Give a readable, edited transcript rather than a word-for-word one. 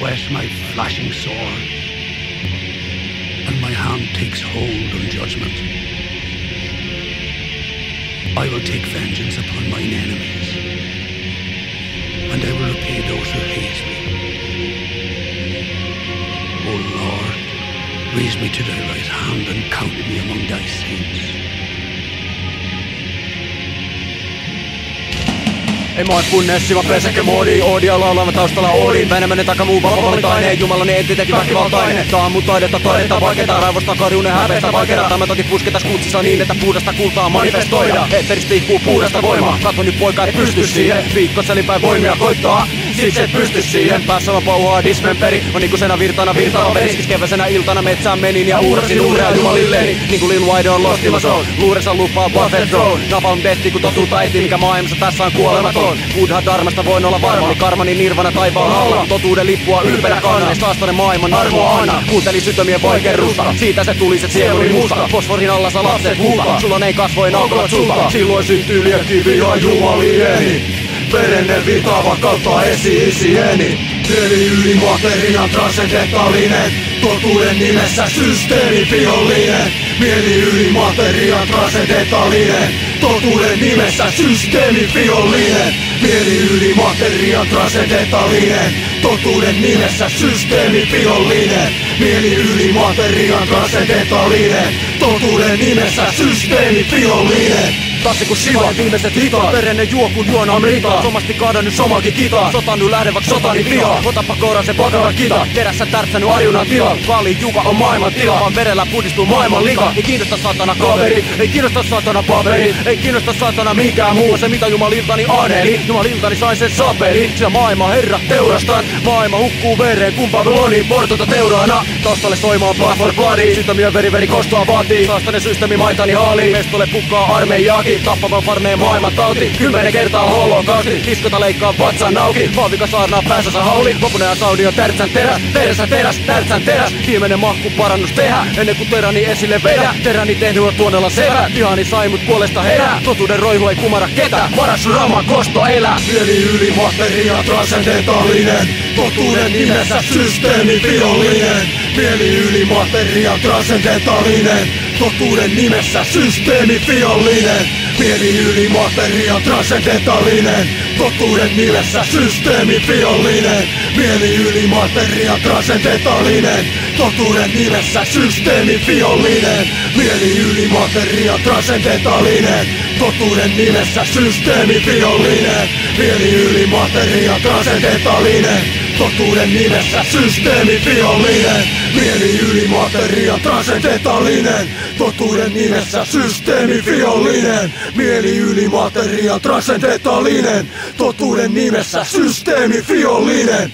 press my flashing sword, and my hand takes hold on judgment. I will take vengeance upon mine enemies, and I will repay those who hate me. O Lord, raise me to thy right hand and count me among thy saints. Emoat punnessiva pesäkemoodi, Oodia laulava taustalla Oodin. Väinämönen takamuu valintainen, jumalani entiteetti väkivaltainen. Tää on mun taidetta vaikeeta, raivosta karjunen häpeestä vaikeeta. Tämä toki pusketas kutsissa niin, että puhdasta kultaa manifestoida. Eetteristä ihkuu puhdasta voimaa, katso nyt poika et pysty siihen. Viikkoselipäin voimia koittaa, siksi et pysty siihen. Päässä on pauhaa dismemperi, on niinku senä virtana virtaava veriskis. Keväisenä iltana metsään menin ja uurasin uurea jumalilleni. Niinku Lil Wayne on Lost in my zone, luuressa lupaa Buffett Throne. Napalm deathi kun totuutta eti, mikä maailmassa tässä on kuolematon. Buddha Dharmasta voin olla varma, oli karmani nirvana taivaan alla. Totuuden lippua ylpeänä kannan, saastainen maailman armoa anna. Kuunteli sytömien voikerrusta, siitä se tuli se sieluni musta. Fosforin alla sä lapset huutaa, sulla ei kasvoin aukolat sulta. Silloin syntyy liekkiviha jumalieni, verenne vita vakauttaa esi-isieni. Mieli yli materian transcendentaalinen, totuuden nimessä systeemivihollinen. Mieli yli materian transcendentaalinen, totuuden nimessä systeemivihollinen. Mieli yli materian transcendentaalinen, totuuden nimessä systeemivihollinen. Mieli yli materian transcendentaalinen, totuuden nimessä systeemivihollinen. Tassi kun Shiva, viimeiset hitaat, verenen juo kun juonaan ritaa. Somasti kaadan nyt somakin kitaa, sotan nyt lähden vak sotani vihaa. Otapa kouraan se Bhagavan kita, terässä tärtsänyt arjunnan tila. Vaali Juga on maailman tila, vaan verellä puhdistuu maailman lika. Ei kiinnosta saatana kaveri, ei kiinnosta saatana paperi, ei kiinnosta saatana mikään muu. Se mitä jumaliltani aneli, jumaliltani sain sen sapeli. Sillä maailma herra teurastan, maailma hukkuu vereen kun Babyloniin portota teuraana. Taustalle soimaan blood for bloody, sytämiö veri kostoa vaatii. Saastainen systeemi maitani haali, mestolle pukkaa armeijaakin. Tappavan farmeen maailman tauti, 10 kertaa holokausti. Diskota leikkaa vatsan auki, valvika saarnaa päässänsä hauli. Lopuneen saudi on tärtsän teräs, veressä teräs, tärtsän teräs. Viimeinen mahku parannus tehdä, ennen kuin teräni esille vedä. Teräni tehnyt on tuonella sevä, vihani sai mut puolesta herää. Totuuden roihu ei kumara ketä, paras raman kosto elää. Mieli yli materia transcendentaalinen, totuuden nimessä systeemivihollinen. Mieli yli materia transcendentaalinen, totuuden nimessä systeemivihollinen. Mieli yli materia transcendentaalinen, totuuden nimessä systeemivihollinen. Mieli yli materia transcendentaalinen, totuuden nimessä systeemivihollinen. Mieli yli materia transcendentaalinen, totuuden nimessä systeemivihollinen. Mieli yli materia transcendentaalinen, totuuden nimessä systeemivihollinen. Mieli yli materia transcendentaalinen, totuuden nimessä systeemivihollinen. Mieli yli materia transcendentaalinen, totuuden nimessä systeemivihollinen.